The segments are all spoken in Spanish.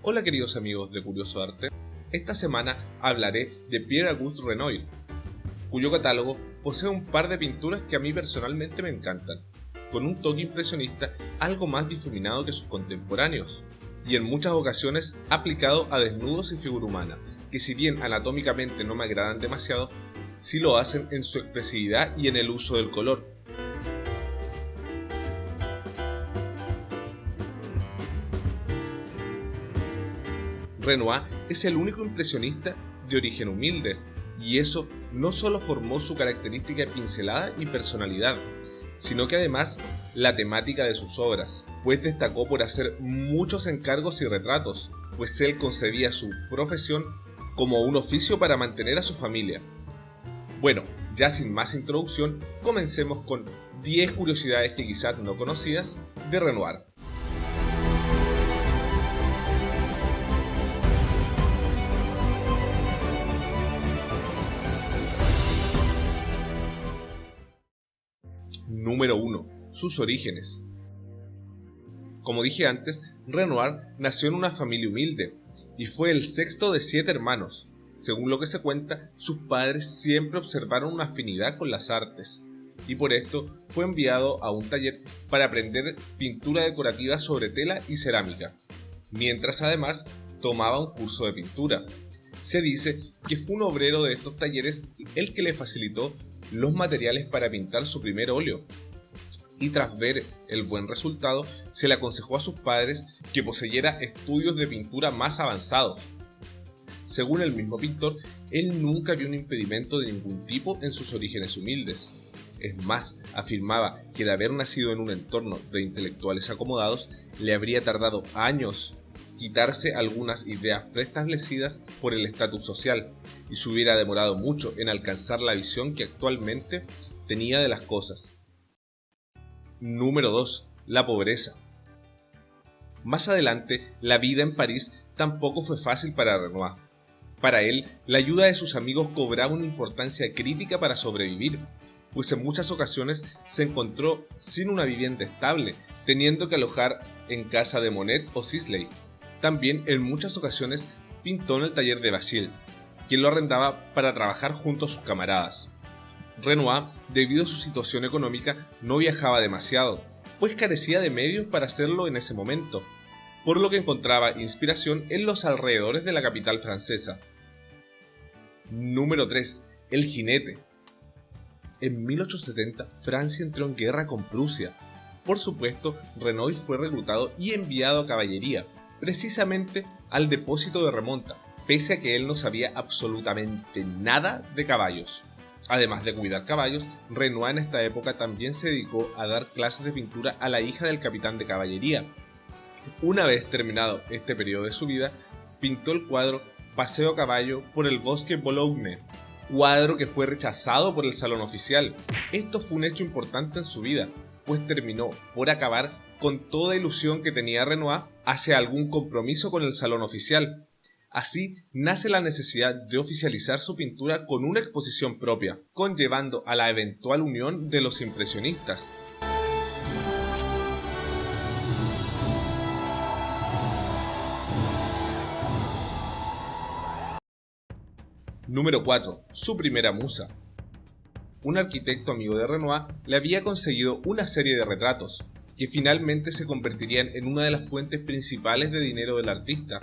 Hola queridos amigos de Curioso Arte, esta semana hablaré de Pierre-Auguste Renoir, cuyo catálogo posee un par de pinturas que a mí personalmente me encantan, con un toque impresionista algo más difuminado que sus contemporáneos, y en muchas ocasiones aplicado a desnudos y figura humana, que si bien anatómicamente no me agradan demasiado, sí lo hacen en su expresividad y en el uso del color. Renoir es el único impresionista de origen humilde, y eso no solo formó su característica pincelada y personalidad, sino que además la temática de sus obras, pues destacó por hacer muchos encargos y retratos, pues él concebía su profesión como un oficio para mantener a su familia. Bueno, ya sin más introducción, comencemos con 10 curiosidades que quizás no conocías de Renoir. Número 1. Sus orígenes. Como dije antes, Renoir nació en una familia humilde y fue el sexto de 7 hermanos. Según lo que se cuenta, sus padres siempre observaron una afinidad con las artes y por esto fue enviado a un taller para aprender pintura decorativa sobre tela y cerámica, mientras además tomaba un curso de pintura. Se dice que fue un obrero de estos talleres el que le facilitó los materiales para pintar su primer óleo, y tras ver el buen resultado se le aconsejó a sus padres que poseyera estudios de pintura más avanzados. Según el mismo pintor, él nunca vio un impedimento de ningún tipo en sus orígenes humildes. Es más, afirmaba que de haber nacido en un entorno de intelectuales acomodados, le habría tardado años quitarse algunas ideas preestablecidas por el estatus social, y se hubiera demorado mucho en alcanzar la visión que actualmente tenía de las cosas. Número 2. La pobreza. Más adelante, la vida en París tampoco fue fácil para Renoir. Para él, la ayuda de sus amigos cobraba una importancia crítica para sobrevivir, pues en muchas ocasiones se encontró sin una vivienda estable, teniendo que alojar en casa de Monet o Sisley. También en muchas ocasiones pintó en el taller de Basile, quien lo arrendaba para trabajar junto a sus camaradas. Renoir, debido a su situación económica, no viajaba demasiado, pues carecía de medios para hacerlo en ese momento, por lo que encontraba inspiración en los alrededores de la capital francesa. Número 3. El jinete. En 1870, Francia entró en guerra con Prusia. Por supuesto, Renoir fue reclutado y enviado a caballería, precisamente al depósito de remonta, pese a que él no sabía absolutamente nada de caballos. Además de cuidar caballos, Renoir en esta época también se dedicó a dar clases de pintura a la hija del capitán de caballería. Una vez terminado este periodo de su vida, pintó el cuadro Paseo a caballo por el bosque Boulogne, cuadro que fue rechazado por el salón oficial. Esto fue un hecho importante en su vida, pues terminó por acabar con toda ilusión que tenía Renoir hacia algún compromiso con el salón oficial. Así nace la necesidad de oficializar su pintura con una exposición propia, conllevando a la eventual unión de los impresionistas. Número 4. Su primera musa. Un arquitecto amigo de Renoir le había conseguido una serie de retratos, que finalmente se convertirían en una de las fuentes principales de dinero del artista.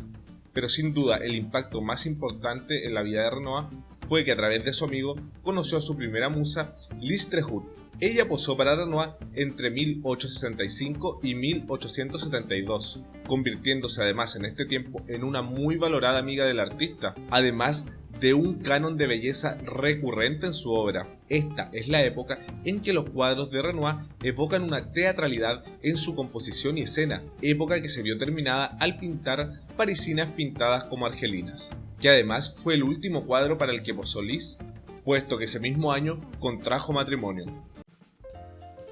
Pero sin duda el impacto más importante en la vida de Renoir fue que a través de su amigo conoció a su primera musa, Lise Trehut. Ella posó para Renoir entre 1865 y 1872, convirtiéndose además en este tiempo en una muy valorada amiga del artista, además de un canon de belleza recurrente en su obra. Esta es la época en que los cuadros de Renoir evocan una teatralidad en su composición y escena, época que se vio terminada al pintar parisinas pintadas como argelinas, que además fue el último cuadro para el que posó Lise, puesto que ese mismo año contrajo matrimonio.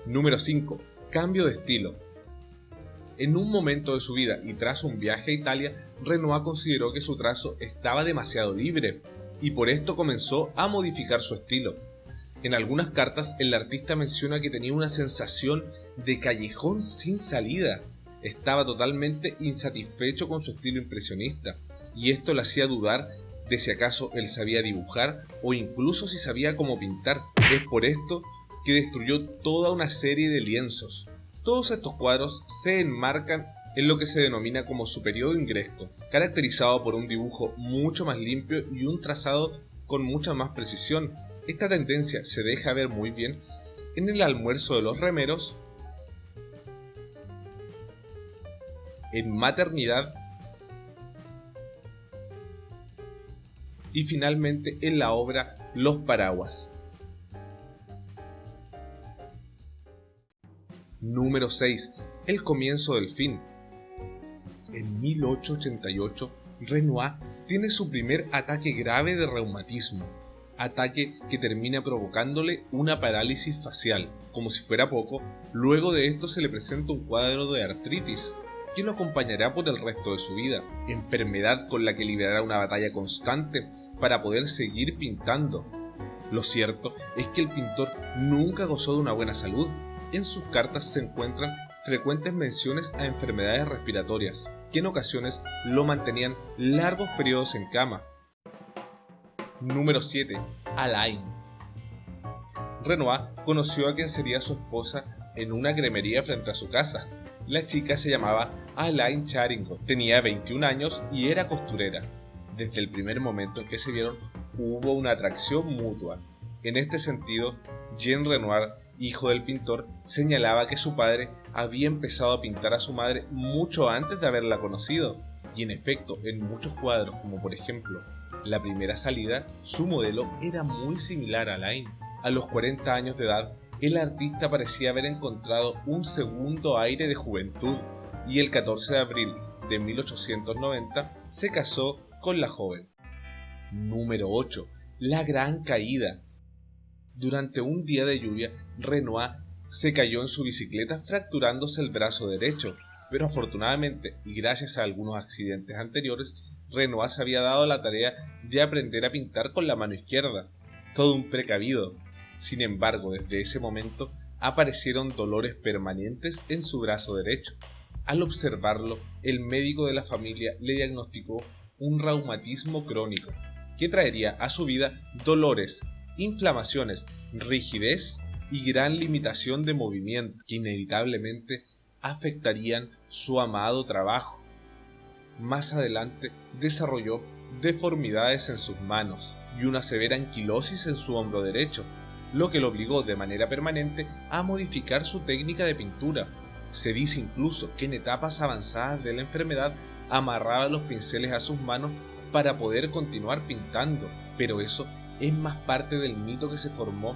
Número 5. Cambio de estilo. En un momento de su vida y tras un viaje a Italia, Renoir consideró que su trazo estaba demasiado libre y por esto comenzó a modificar su estilo. En algunas cartas el artista menciona que tenía una sensación de callejón sin salida, estaba totalmente insatisfecho con su estilo impresionista, y esto le hacía dudar de si acaso él sabía dibujar o incluso si sabía cómo pintar. Es por esto que destruyó toda una serie de lienzos. Todos estos cuadros se enmarcan en lo que se denomina como su periodo ingresco, caracterizado por un dibujo mucho más limpio y un trazado con mucha más precisión. Esta tendencia se deja ver muy bien en el almuerzo de los remeros, en Maternidad y finalmente en la obra Los Paraguas. Número 6. El comienzo del fin. En 1888, Renoir tiene su primer ataque grave de reumatismo, ataque que termina provocándole una parálisis facial. Como si fuera poco, luego de esto se le presenta un cuadro de artritis, que lo acompañará por el resto de su vida, enfermedad con la que librará una batalla constante para poder seguir pintando. Lo cierto es que el pintor nunca gozó de una buena salud. En sus cartas se encuentran frecuentes menciones a enfermedades respiratorias, que en ocasiones lo mantenían largos periodos en cama. Número 7. Alain. Renoir conoció a quien sería su esposa en una cremería frente a su casa. La chica se llamaba Alain Charingo, tenía 21 años y era costurera. Desde el primer momento en que se vieron hubo una atracción mutua. En este sentido, Jean Renoir, hijo del pintor, señalaba que su padre había empezado a pintar a su madre mucho antes de haberla conocido, y en efecto, en muchos cuadros, como por ejemplo La primera salida, su modelo era muy similar a Alain. A los 40 años de edad, el artista parecía haber encontrado un segundo aire de juventud, y el 14 de abril de 1890 se casó con la joven. Número 8. La gran caída. Durante un día de lluvia, Renoir se cayó en su bicicleta fracturándose el brazo derecho, pero afortunadamente, y gracias a algunos accidentes anteriores, Renoir se había dado la tarea de aprender a pintar con la mano izquierda. Todo un precavido. Sin embargo, desde ese momento aparecieron dolores permanentes en su brazo derecho. Al observarlo, el médico de la familia le diagnosticó un reumatismo crónico, que traería a su vida dolores, inflamaciones, rigidez y gran limitación de movimiento, que inevitablemente afectarían su amado trabajo. Más adelante desarrolló deformidades en sus manos y una severa anquilosis en su hombro derecho, lo que lo obligó de manera permanente a modificar su técnica de pintura. Se dice incluso que en etapas avanzadas de la enfermedad amarraba los pinceles a sus manos para poder continuar pintando, pero eso es más parte del mito que se formó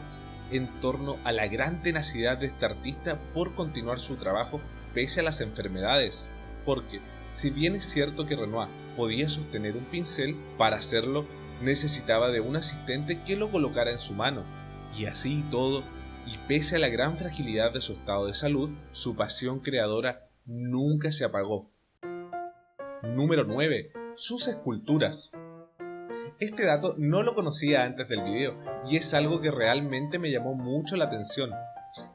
en torno a la gran tenacidad de este artista por continuar su trabajo pese a las enfermedades, porque si bien es cierto que Renoir podía sostener un pincel, para hacerlo necesitaba de un asistente que lo colocara en su mano, y así y todo, y pese a la gran fragilidad de su estado de salud, su pasión creadora nunca se apagó. Número 9. Sus esculturas. Este dato no lo conocía antes del video y es algo que realmente me llamó mucho la atención.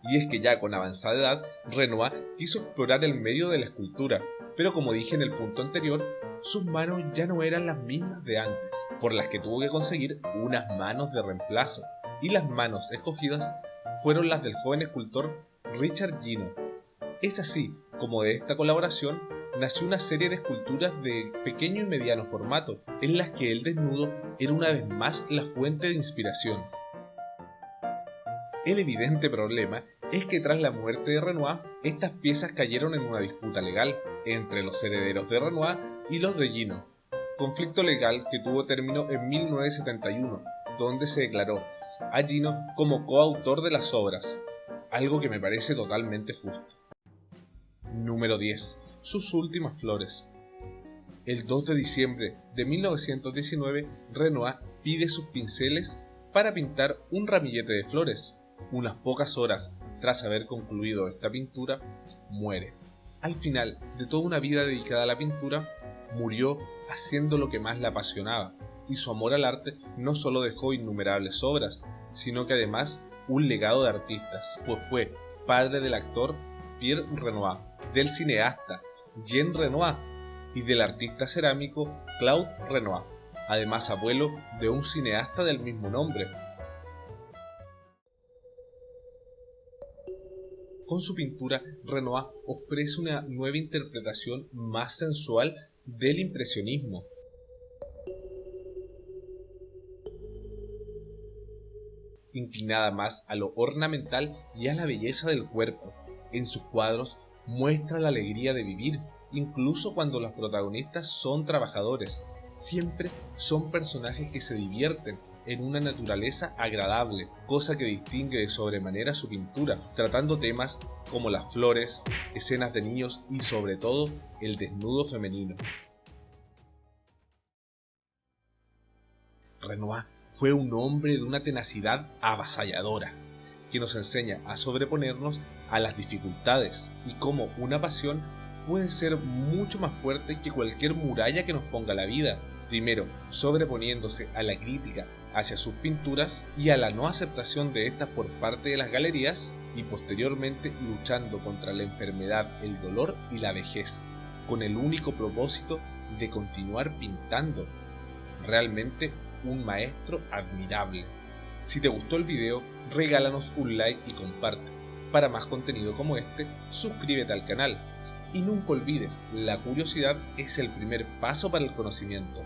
Y es que ya con avanzada edad, Renoir quiso explorar el medio de la escultura, pero como dije en el punto anterior, sus manos ya no eran las mismas de antes, por las que tuvo que conseguir unas manos de reemplazo, y las manos escogidas fueron las del joven escultor Richard Gino. Es así como de esta colaboración nació una serie de esculturas de pequeño y mediano formato, en las que el desnudo era una vez más la fuente de inspiración. El evidente problema es que tras la muerte de Renoir, estas piezas cayeron en una disputa legal entre los herederos de Renoir y los de Gino, conflicto legal que tuvo término en 1971, donde se declaró a Gino como coautor de las obras, algo que me parece totalmente justo. Número 10. Sus últimas flores. El 2 de diciembre de 1919, Renoir pide sus pinceles para pintar un ramillete de flores. Unas pocas horas tras haber concluido esta pintura, muere. Al final de toda una vida dedicada a la pintura, murió haciendo lo que más la apasionaba, y su amor al arte no solo dejó innumerables obras, sino que además un legado de artistas, pues fue padre del actor Pierre Renoir, del cineasta Jean Renoir y del artista cerámico Claude Renoir, además abuelo de un cineasta del mismo nombre. Con su pintura, Renoir ofrece una nueva interpretación más sensual del impresionismo. Inclinada más a lo ornamental y a la belleza del cuerpo, en sus cuadros muestra la alegría de vivir, incluso cuando los protagonistas son trabajadores. Siempre son personajes que se divierten en una naturaleza agradable, cosa que distingue de sobremanera su pintura, tratando temas como las flores, escenas de niños y sobre todo el desnudo femenino. Renoir fue un hombre de una tenacidad avasalladora, que nos enseña a sobreponernos a las dificultades y cómo una pasión puede ser mucho más fuerte que cualquier muralla que nos ponga la vida. Primero, sobreponiéndose a la crítica hacia sus pinturas y a la no aceptación de estas por parte de las galerías, y posteriormente luchando contra la enfermedad, el dolor y la vejez, con el único propósito de continuar pintando. Realmente un maestro admirable. Si te gustó el video, regálanos un like y comparte. Para más contenido como este, suscríbete al canal. Y nunca olvides, la curiosidad es el primer paso para el conocimiento.